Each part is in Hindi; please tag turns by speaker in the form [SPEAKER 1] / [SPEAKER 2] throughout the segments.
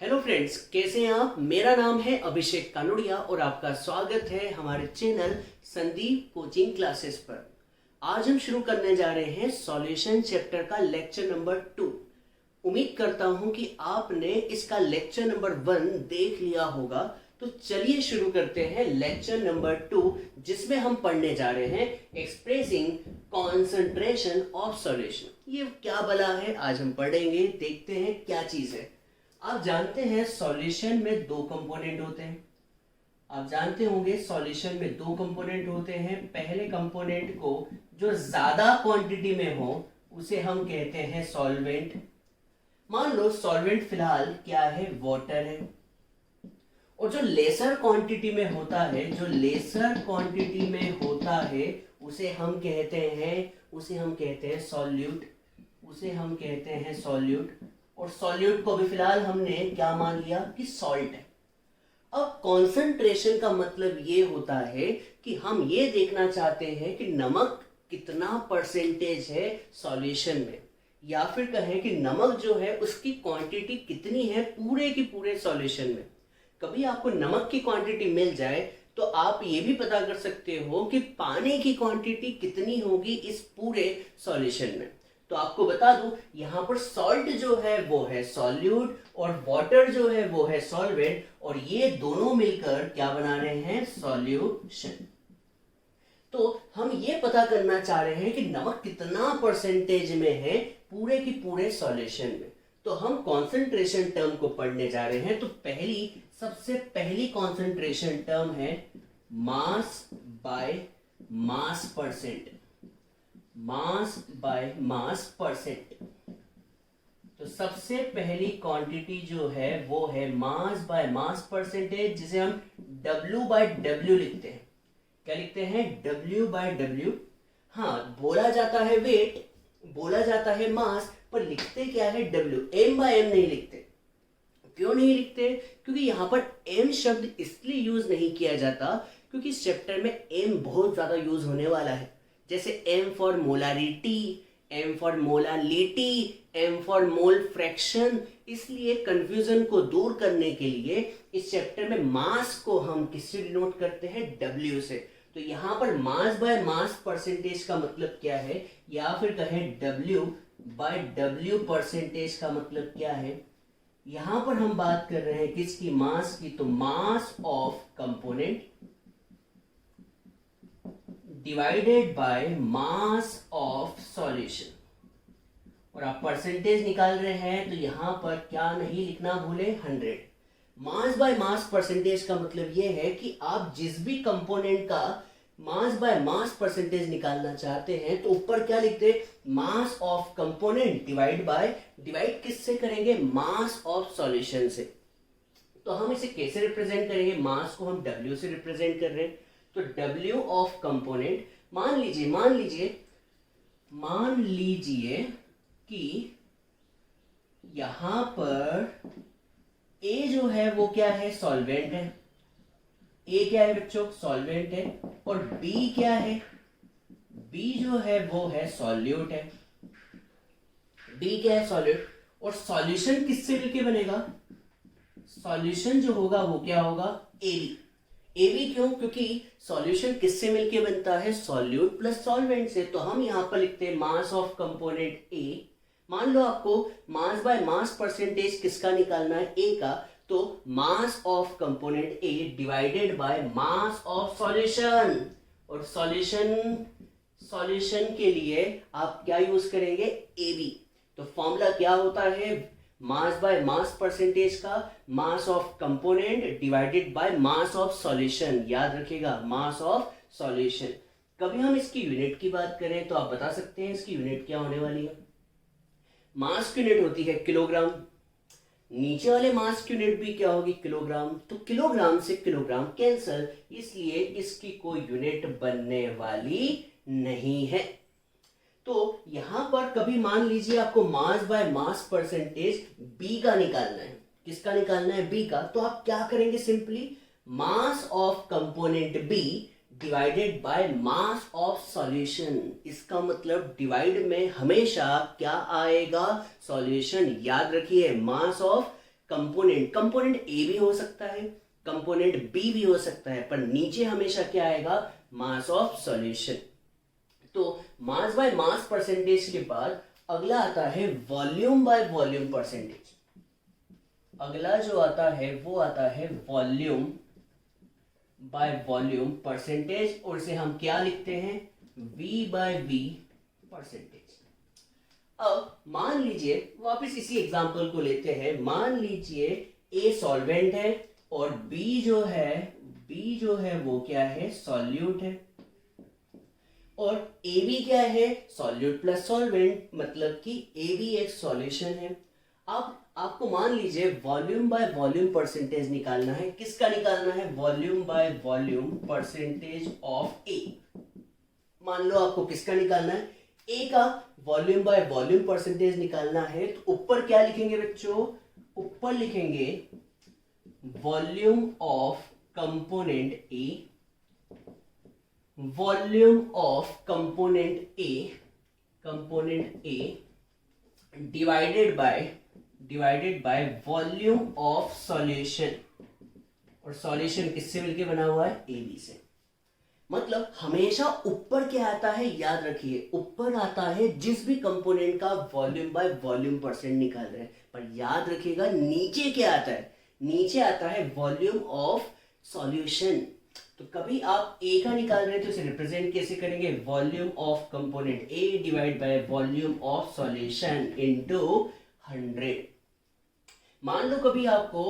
[SPEAKER 1] हेलो फ्रेंड्स, कैसे हैं आप। मेरा नाम है अभिषेक कानोड़िया और आपका स्वागत है हमारे चैनल संदीप कोचिंग क्लासेस पर। आज हम शुरू करने जा रहे हैं सॉल्यूशन चैप्टर का लेक्चर नंबर 2। उम्मीद करता हूं कि आपने इसका लेक्चर नंबर 1 देख लिया होगा। तो चलिए शुरू करते हैं लेक्चर नंबर 2, जिसमें हम पढ़ने जा रहे हैं एक्सप्रेसिंग कॉन्सेंट्रेशन ऑफ सॉल्यूशन। ये क्या भला है, आज हम पढ़ेंगे, देखते हैं क्या चीज है। आप जानते हैं सॉल्यूशन में दो कंपोनेंट होते हैं। आप जानते होंगे सॉल्यूशन में दो कंपोनेंट होते हैं। पहले कंपोनेंट को जो ज्यादा क्वांटिटी में हो उसे हम कहते हैं सॉल्वेंट। मान लो सॉल्वेंट फिलहाल क्या है, वाटर है। और जो लेसर क्वांटिटी में होता है, जो लेसर क्वांटिटी में होता है उसे हम कहते हैं सॉल्यूट। उसे हम कहते हैं सॉल्यूट। और सॉल्यूट को भी फिलहाल हमने क्या मान लिया कि सॉल्ट है। अब कॉन्सेंट्रेशन का मतलब ये होता है कि हम ये देखना चाहते हैं कि नमक कितना परसेंटेज है सॉल्यूशन में, या फिर कहें कि नमक जो है उसकी क्वांटिटी कितनी है पूरे की पूरे सॉल्यूशन में। कभी आपको नमक की क्वांटिटी मिल जाए तो आप ये भी पता कर सकते हो कि पानी की क्वांटिटी कितनी होगी इस पूरे सॉल्यूशन में। तो आपको बता दूं, यहां पर सॉल्ट जो है वो है सॉल्यूट और वाटर जो है वो है सॉल्वेंट, और ये दोनों मिलकर क्या बना रहे हैं, सॉल्यूशन। तो हम ये पता करना चाह रहे हैं कि नमक कितना परसेंटेज में है पूरे की पूरे सॉल्यूशन में। तो हम कॉन्सेंट्रेशन टर्म को पढ़ने जा रहे हैं। तो सबसे पहली कॉन्सेंट्रेशन टर्म है mass by mass percent. Mass by mass percent. तो सबसे पहली क्वांटिटी जो है वो है मास बाय मास परसेंटेज, जिसे हम W बाय W लिखते हैं। क्या लिखते हैं, W बाय W। हाँ, बोला जाता है वेट, बोला जाता है मास, पर लिखते क्या है, W। M बाय M नहीं लिखते। क्यों नहीं लिखते? क्योंकि यहां पर M शब्द इसलिए यूज नहीं किया जाता क्योंकि इस चैप्टर में M बहुत ज्यादा यूज होने वाला है। जैसे M for molarity, M for molality, M for mole fraction. इसलिए कंफ्यूजन को दूर करने के लिए इस चैप्टर में मास को हम किससे डिनोट करते हैं, W से। तो यहां पर मास बाय मास परसेंटेज का मतलब क्या है, या फिर कहें W बाय W परसेंटेज का मतलब क्या है। यहां पर हम बात कर रहे हैं किसकी, मास की। तो मास of component divided by mass of solution. और आप परसेंटेज निकाल रहे हैं तो यहां पर क्या नहीं लिखना भूले, 100। मास बाय मास परसेंटेज का मतलब यह है कि आप जिस भी कंपोनेंट का मास बाय मास परसेंटेज निकालना चाहते हैं तो ऊपर क्या लिखते हैं, मास ऑफ कंपोनेंट डिवाइड किससे करेंगे, मास ऑफ सॉल्यूशन से। तो हम इसे कैसे रिप्रेजेंट करेंगे, मास को हम W से रिप्रेजेंट कर रहे हैं। तो W ऑफ कंपोनेंट, मान लीजिए कि यहां पर A जो है वो क्या है, सॉल्वेंट है। A क्या है बच्चों, सॉल्वेंट है। और B क्या है, B जो है वो है सॉल्यूट है। B क्या है, सॉल्यूट। और सॉल्यूशन किससे मिलके बनेगा, सॉल्यूशन जो होगा वो क्या होगा, AB क्यों, क्योंकि सॉल्यूशन किससे मिलके बनता है, सॉल्यूट प्लस सॉल्वेंट से। तो हम यहां पर लिखते हैं मास ऑफ कंपोनेंट A। मान लो आपको मास बाय मास परसेंटेज किसका निकालना है, A का। तो मास of component A divided by mass of solution. और सॉल्यूशन के लिए आप क्या यूज करेंगे, AB। तो फॉर्मूला क्या होता है, मास बाय मास परसेंटेज का मास of component divided by mass of solution. याद रखिएगा, मास ऑफ सॉल्यूशन। कभी हम इसकी यूनिट की बात करें तो आप बता सकते हैं इसकी यूनिट क्या होने वाली है। मास की यूनिट होती है किलोग्राम, नीचे वाले मास की यूनिट भी क्या होगी, किलोग्राम। तो किलोग्राम से किलोग्राम कैंसल, इसलिए इसकी कोई यूनिट बनने वाली नहीं है। तो यहां पर कभी मान लीजिए आपको mass by mass percentage B का निकालना है। किसका निकालना है, B का। तो आप क्या करेंगे, simply mass of component B divided by mass of solution. इसका मतलब डिवाइड में हमेशा क्या आएगा, सॉल्यूशन। याद रखिए, मास ऑफ कंपोनेंट, कंपोनेंट ए भी हो सकता है, कंपोनेंट बी भी हो सकता है, पर नीचे हमेशा क्या आएगा, मास ऑफ सॉल्यूशन। तो मास बाय मास परसेंटेज के बाद अगला आता है वॉल्यूम बाय वॉल्यूम परसेंटेज। अगला जो आता है वो आता है वॉल्यूम बाय वॉल्यूम परसेंटेज, और इसे हम क्या लिखते हैं, V बाय V परसेंटेज। अब मान लीजिए, वापस इसी एग्जांपल को लेते हैं, मान लीजिए A सॉल्वेंट है और B जो है वो क्या है, सॉल्यूट है, और ए भी क्या है, सॉल्यूट प्लस सॉल्वेंट, मतलब कि ए भी एक सॉल्यूशन है। अब आपको मान लीजिए वॉल्यूम बाय वॉल्यूम परसेंटेज निकालना है। किसका निकालना है, volume by volume percentage of a. मान लो आपको किसका निकालना है, ए का वॉल्यूम बाय वॉल्यूम परसेंटेज निकालना है। तो ऊपर क्या लिखेंगे बच्चों, ऊपर लिखेंगे volume of component A, volume of component A divided by volume of solution, और सॉल्यूशन किससे मिलके बना हुआ है, ए बी से। मतलब हमेशा ऊपर क्या आता है, याद रखिए, ऊपर आता है जिस भी कंपोनेंट का वॉल्यूम बाय वॉल्यूम परसेंट निकाल रहे हैं, पर याद रखिएगा नीचे क्या आता है, नीचे आता है वॉल्यूम ऑफ सॉल्यूशन। तो कभी आप ए का निकाल रहे हैं तो इसे रिप्रेजेंट कैसे करेंगे, volume of component A divide by volume of solution into 100। मान लो कभी आपको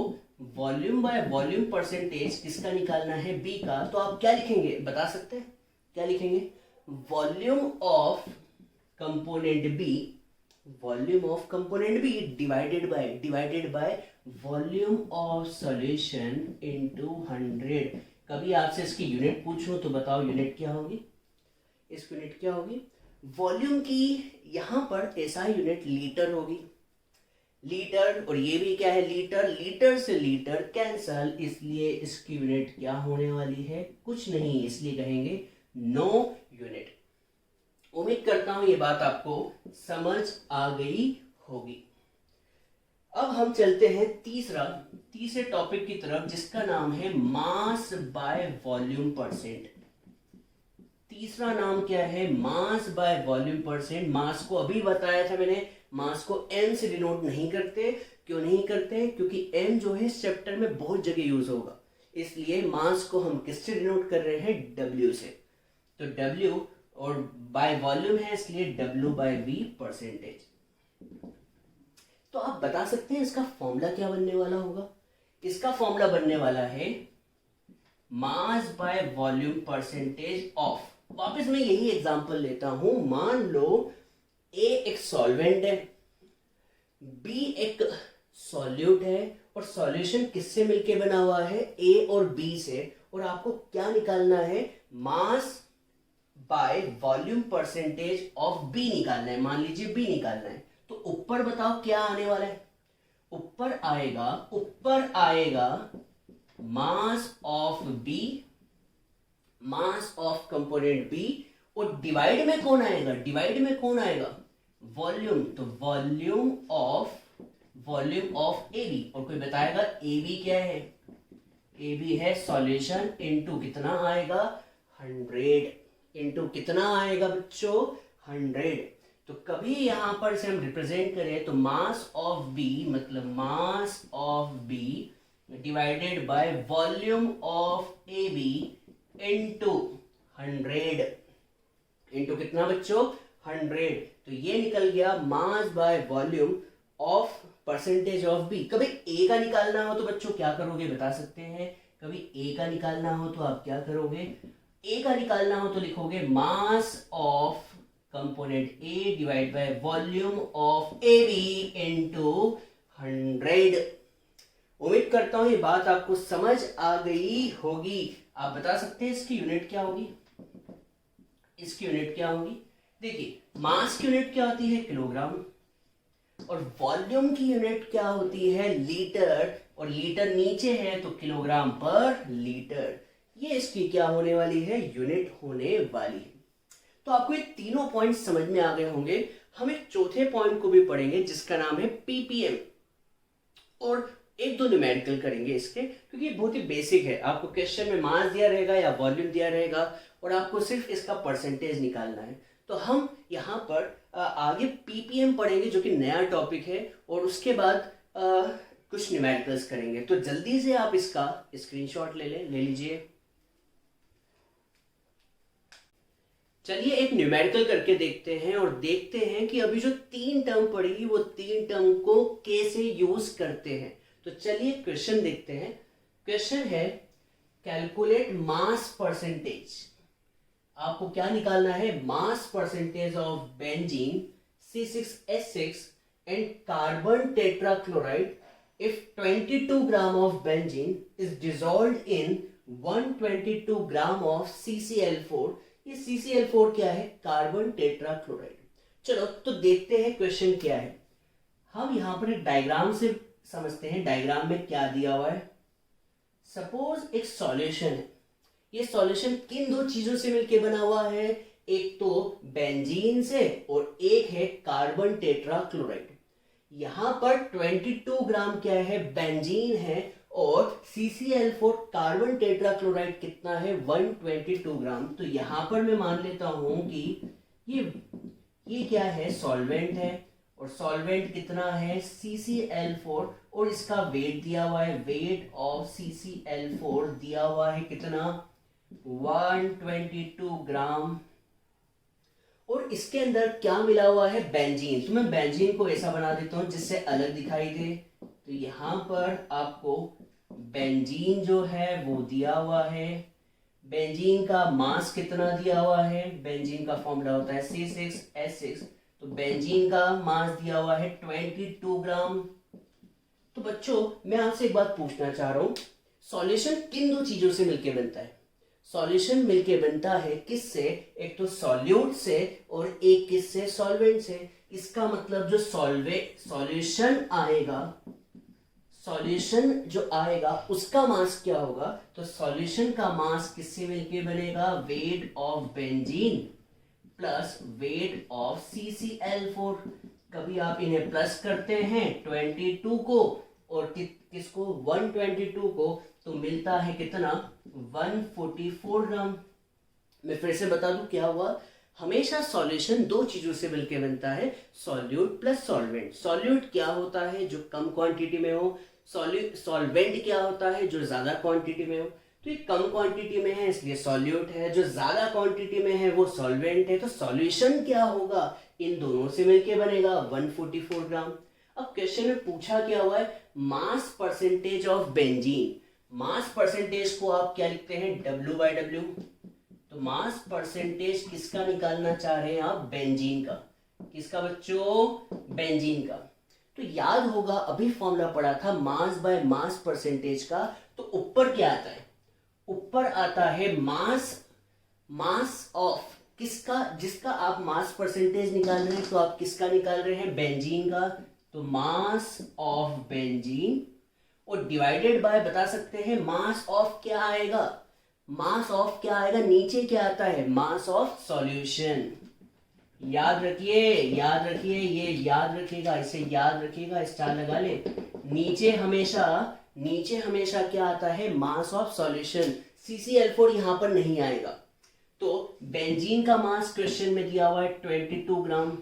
[SPEAKER 1] वॉल्यूम बाय वॉल्यूम परसेंटेज किसका निकालना है, बी का, तो आप क्या लिखेंगे, बता सकते हैं, क्या लिखेंगे, volume of component B, volume of component B divided by volume of solution into 100। कभी आपसे इसकी यूनिट पूछूं तो बताओ यूनिट क्या होगी, इसकी यूनिट क्या होगी, वॉल्यूम की यहां पर एसआई यूनिट लीटर होगी, लीटर, और ये भी क्या है, लीटर, लीटर से लीटर कैंसल, इसलिए इसकी यूनिट क्या होने वाली है, कुछ नहीं, इसलिए कहेंगे नो यूनिट। उम्मीद करता हूं ये बात आपको समझ आ गई होगी। अब हम चलते हैं तीसरे टॉपिक की तरफ, जिसका नाम है मास बाय वॉल्यूम परसेंट। तीसरा नाम क्या है, मास बाय वॉल्यूम परसेंट। मास को अभी बताया था मैंने, मास को एम से डिनोट नहीं करते। क्यों नहीं करते, क्योंकि एम जो है इस चैप्टर में बहुत जगह यूज होगा, इसलिए मास को हम किससे डिनोट कर रहे हैं, डब्ल्यू से। तो डब्ल्यू और बाय वॉल्यूम है, इसलिए डब्ल्यू बाय वी परसेंटेज। तो आप बता सकते हैं इसका फॉर्मूला क्या बनने वाला होगा, इसका फॉर्मूला बनने वाला है mass by volume percentage of. वापस मैं यही एग्जांपल लेता हूं, मान लो ए एक सॉल्वेंट है, बी एक सॉल्यूट है, और सॉल्यूशन किससे मिलके बना हुआ है, ए और बी से, और आपको क्या निकालना है, mass by volume percentage of B निकालना है। मान लीजिए बी निकालना है, तो ऊपर बताओ क्या आने वाला है, ऊपर आएगा mass of B, mass of component B, और डिवाइड में कौन आएगा, वॉल्यूम, तो वॉल्यूम ऑफ ए बी, और कोई बताएगा ए बी क्या है, ए बी है सॉल्यूशन, इनटू कितना आएगा, 100, इनटू कितना आएगा बच्चों, 100। तो कभी यहां पर से हम रिप्रेजेंट करें तो मास ऑफ बी, मतलब mass of B divided by volume of A B into 100, into कितना बच्चों, 100। तो ये निकल गया mass by volume of percentage of B. कभी ए का निकालना हो तो बच्चों क्या करोगे, बता सकते हैं, कभी ए का निकालना हो तो आप क्या करोगे, ए का निकालना हो तो लिखोगे mass of component A divide by volume of A B into 100। उम्मीद करता हूं ये बात आपको समझ आ गई होगी। आप बता सकते हैं इसकी यूनिट क्या होगी, इसकी यूनिट क्या होगी। देखिए मास की यूनिट क्या होती है, किलोग्राम, और वॉल्यूम की यूनिट क्या होती है, लीटर, और लीटर नीचे है तो किलोग्राम पर लीटर। ये इसकी क्या होने वाली है, यूनिट होने वाली है। तो आपको ये तीनों पॉइंट समझ में आ गए होंगे। हम एक चौथे पॉइंट को भी पढ़ेंगे जिसका नाम है पीपीएम, और एक दो न्यूमेरिकल करेंगे इसके, क्योंकि ये बहुत ही बेसिक है। आपको क्वेश्चन में मास दिया रहेगा या वॉल्यूम दिया रहेगा और आपको सिर्फ इसका परसेंटेज निकालना है। तो हम यहाँ पर आगे पीपीएम पढ़ेंगे जो कि नया टॉपिक है, और उसके बाद कुछ न्यूमेरिकल्स करेंगे। तो जल्दी से आप इसका स्क्रीनशॉट ले लीजिए। चलिए एक न्यूमेरिकल करके देखते हैं और देखते हैं कि अभी जो 3 टर्म पढ़ी वो 3 टर्म को कैसे यूज करते हैं। तो चलिए क्वेश्चन देखते हैं। क्वेश्चन है कैलकुलेट मास परसेंटेज। आपको क्या निकालना है? Mass percentage of benzene C6H6 and carbon tetrachloride if 22 gram of benzene is dissolved in 122 gram of CCl4। ये CCl4 क्या है? Carbon tetrachloride. चलो तो देखते हैं क्वेश्चन क्या है। हम यहां पर एक डायग्राम से समझते हैं। डायग्राम में क्या दिया हुआ है? सपोज एक सॉल्यूशन है। ये सॉल्यूशन किन दो चीजों से मिलकर बना हुआ है? एक तो बेंजीन से और एक है कार्बन टेट्राक्लोराइड। यहां पर 22 ग्राम क्या है? बेंजीन है, और CCl4 कार्बन टेट्राक्लोराइड कितना है? 122 ग्राम। तो यहां पर मैं मान लेता हूं कि ये क्या है? सॉल्वेंट है, और सॉल्वेंट कितना है? CCl4, और इसका वेट दिया हुआ है। वेट ऑफ CCl4 दिया हुआ है कितना? 122 ग्राम। और इसके अंदर क्या मिला हुआ है? बेंजीन। तो मैं बेंजीन को ऐसा बना देता हूं जिससे अलग दिखाई दे। तो यहां पर आपको बेंजीन जो है वो दिया हुआ है। बेंजीन का मास कितना दिया हुआ है? बेंजीन का फॉर्मूला होता है C6H6। तो बेंजीन का मास दिया हुआ है 22 ग्राम। तो बच्चों मैं आपसे एक बात पूछना चाह रहा हूं, सॉल्यूशन किन दो चीजों से मिलकर बनता है? सॉल्यूशन मिलके बनता है किससे? एक तो सॉल्यूट से और एक किससे? सॉल्वेंट से। इसका मतलब जो सॉल्यूशन आएगा, सॉल्यूशन जो आएगा उसका मास क्या होगा? तो सॉल्यूशन का मास किससे मिलके बनेगा? Weight of benzene plus weight of CCl4। कभी आप इन्हें प्लस करते हैं 22 को और किसको? 122 को, तो मिलता है कितना? 144 ग्राम। मैं फिर से बता दूं क्या हुआ। हमेशा सॉल्यूशन दो चीजों से मिलकर बनता है, सॉल्यूट प्लस सॉल्वेंट। सॉल्यूट क्या होता है? जो कम क्वांटिटी में हो। सॉल्वेंट क्या होता है? जो ज्यादा क्वांटिटी में हो। तो ये कम क्वांटिटी में है इसलिए सॉल्यूट है, जो ज्यादा क्वांटिटी में है वो सॉल्वेंट है। तो सॉल्यूशन क्या होगा? इन दोनों से मिलकर बनेगा 144 ग्राम। अब क्वेश्चन में पूछा क्या हुआ है? Mass percentage of benzene. Mass percentage को आप क्या लिखते हैं? W/W। तो मास परसेंटेज किसका निकालना चाह रहे हैं आप? बेंजीन का। किसका बच्चों? बेंजीन का। तो याद होगा अभी फॉर्मूला पढ़ा था मास बाय मास परसेंटेज का। तो ऊपर क्या आता है? ऊपर आता है मास ऑफ किसका? जिसका आप मास परसेंटेज निकाल रहे हैं। तो आप किसका निकाल रहे हैं? बेंजीन का। तो मास ऑफ बेंजीन, और डिवाइडेड बाय बता सकते हैं मास ऑफ क्या आएगा? मास ऑफ क्या आएगा? नीचे क्या आता है? Mass of solution. याद रखिए, याद रखिए, ये याद रखिएगा, इसे याद रखिएगा, स्टार लगा ले। नीचे हमेशा क्या आता है? Mass of solution. CCl4 यहां पर नहीं आएगा। तो बेंजीन का मास क्वेश्चन में दिया हुआ है 22 ग्राम।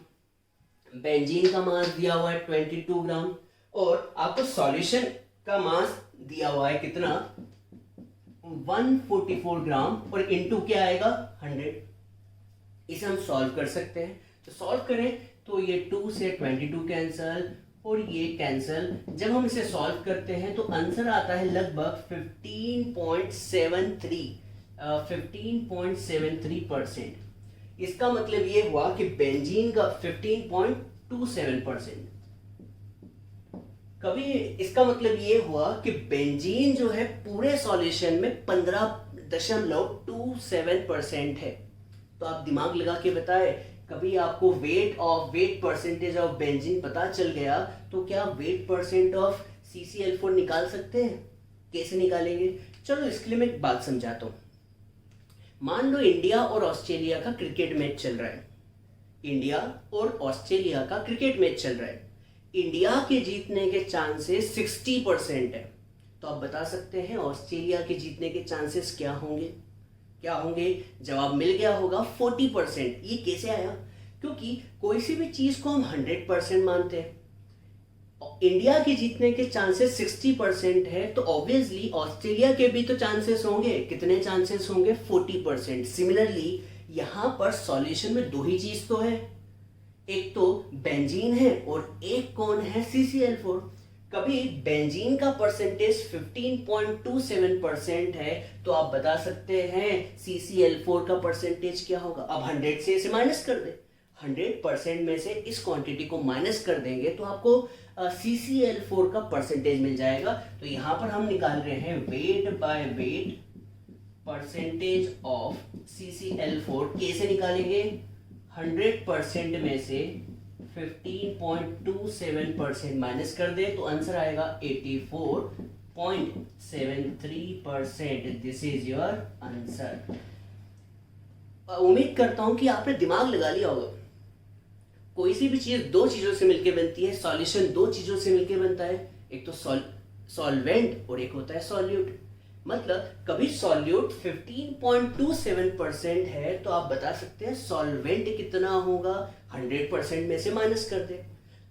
[SPEAKER 1] बेंजीन का मास दिया हुआ है 22 ग्राम, और आपको सॉल्यूशन का मास दिया हुआ है कितना? 144 ग्राम, और इनटू क्या आएगा? 100। इसे हम सॉल्व कर सकते हैं। तो सॉल्व करें तो ये 2 से 22 कैंसल और ये कैंसल। जब हम इसे सॉल्व करते हैं तो आंसर आता है लगभग 15.73%। इसका मतलब ये हुआ कि बेंजीन का 15.27%। कभी इसका मतलब ये हुआ कि बेंजीन जो है पूरे सॉल्यूशन में 15.27% है। तो आप दिमाग लगा के बताए, कभी आपको वेट परसेंटेज ऑफ बेंजीन पता चल गया तो क्या वेट परसेंट ऑफ CCl4 निकाल सकते हैं? कैसे निकालेंगे? चलो इसके लिए मैं एक बात समझाता हूं। मान लो इंडिया और ऑस्ट्रेलिया का क्रिकेट मैच चल रहा है। इंडिया और ऑस्ट्रेलिया का क्रिकेट मैच चल रहा है। इंडिया के जीतने के चांसेस 60% है, तो आप बता सकते हैं ऑस्ट्रेलिया के जीतने के चांसेस क्या होंगे? क्या होंगे? जवाब मिल गया होगा 40%। ये कैसे आया? क्योंकि कोई सी भी चीज को हम 100% मानते हैं, इंडिया के जीतने के चांसेस 60% है, तो ऑब्वियसली ऑस्ट्रेलिया के भी तो चांसेस होंगे। कितने चांसेस होंगे? 40%। सिमिलरली यहां पर सॉल्यूशन में दो ही चीज तो है, एक तो बेंजीन है और एक कौन है? CCl4। कभी बेंजीन का परसेंटेज 15.27% है, तो आप बता सकते हैं CCl4 का परसेंटेज क्या होगा? अब 100 से इसे माइनस कर दे, 100% में से इस क्वांटिटी को माइनस कर देंगे तो आपको CCl4 का परसेंटेज मिल जाएगा। तो यहां पर हम निकाल रहे हैं weight by weight percentage of CCl4। कैसे निकालेंगे? 100% में से 15.27% माइनस कर दे तो आंसर आएगा 84.73%। This is your answer. उम्मीद करता हूं कि आपने दिमाग लगा लिया होगा। कोई सी भी चीज दो चीजों से मिलकर बनती है, सॉल्यूशन दो चीजों से मिलकर बनता है, एक तो सॉल्वेंट और एक होता है सॉल्यूट। मतलब कभी सॉल्यूट 15.27% है, तो आप बता सकते हैं सॉल्वेंट कितना होगा? 100% में से माइनस कर दे।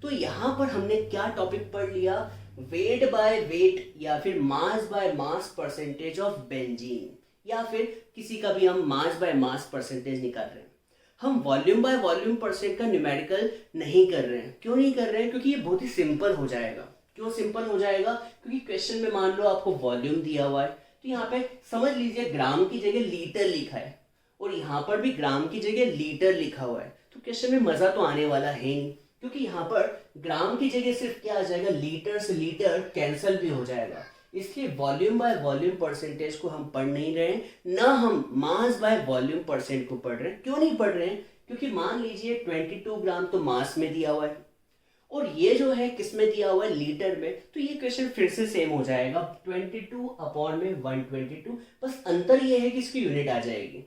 [SPEAKER 1] तो यहां पर हमने क्या टॉपिक पढ़ लिया? वेट बाय वेट या फिर mass by mass percentage of benzene, या फिर किसी का भी हम मास बाय मास परसेंटेज निकाल रहे हैं। हम वॉल्यूम बाय वॉल्यूम परसेंट का न्यूमेरिकल नहीं कर रहे हैं। क्यों नहीं कर रहे हैं? क्योंकि ये बहुत ही सिंपल हो जाएगा। क्यों सिंपल हो जाएगा? क्योंकि क्वेश्चन में मान लो आपको वॉल्यूम दिया हुआ है, तो यहाँ पे समझ लीजिए ग्राम की जगह लीटर लिखा है और यहाँ पर भी ग्राम की जगह लीटर लिखा हुआ है, तो क्वेश्चन में मजा तो आने वाला है नहीं, क्योंकि यहाँ पर ग्राम की जगह सिर्फ क्या आ जाएगा? लीटर से लीटर कैंसल भी हो जाएगा। इसलिए वॉल्यूम बाय वॉल्यूम परसेंटेज को हम पढ़ नहीं रहे हैं, ना हम मास बाय वॉल्यूम परसेंट को पढ़ रहे हैं। क्यों नहीं पढ़ रहे हैं? क्योंकि मान लीजिए 22 ग्राम तो मास में दिया हुआ है और ये जो है किस में दिया हुआ है? लीटर में। तो ये क्वेश्चन फिर से सेम हो जाएगा, 22/122। बस अंतर ये है कि इसकी यूनिट आ जाएगी।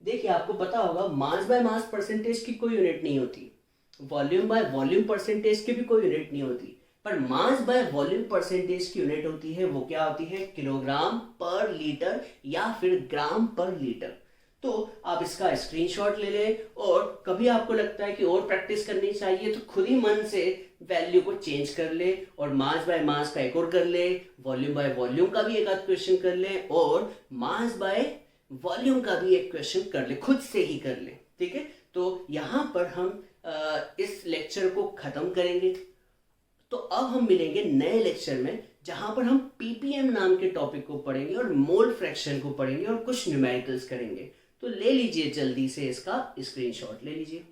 [SPEAKER 1] देखिए आपको पता होगा मास बाय मास परसेंटेज की कोई यूनिट नहीं होती, वॉल्यूम बाय वॉल्यूम परसेंटेज की भी कोई यूनिट नहीं होती, पर मास बाय वॉल्यूम परसेंटेज की यूनिट होती है। वो क्या होती है? किलोग्राम पर लीटर या फिर ग्राम पर लीटर। तो आप इसका स्क्रीनशॉट ले लें और कभी आपको लगता है कि और प्रैक्टिस करनी चाहिए तो खुद ही मन से वैल्यू को चेंज कर ले और मास बाय मास का एक और कर ले, वॉल्यूम बाय वॉल्यूम का भी एक आध क्वेश्चन कर ले और मास बाय वॉल्यूम का भी एक क्वेश्चन कर ले, खुद से ही कर ले। ठीक है, तो यहां पर हम इस लेक्चर को खत्म करेंगे। तो अब हम मिलेंगे नए लेक्चर में, जहां पर हम ppm नाम के टॉपिक को पढ़ेंगे और मोल फ्रैक्शन को पढ़ेंगे और कुछ न्यूमेरिकल्स करेंगे। तो ले लीजिए जल्दी से इसका स्क्रीनशॉट ले लीजिए।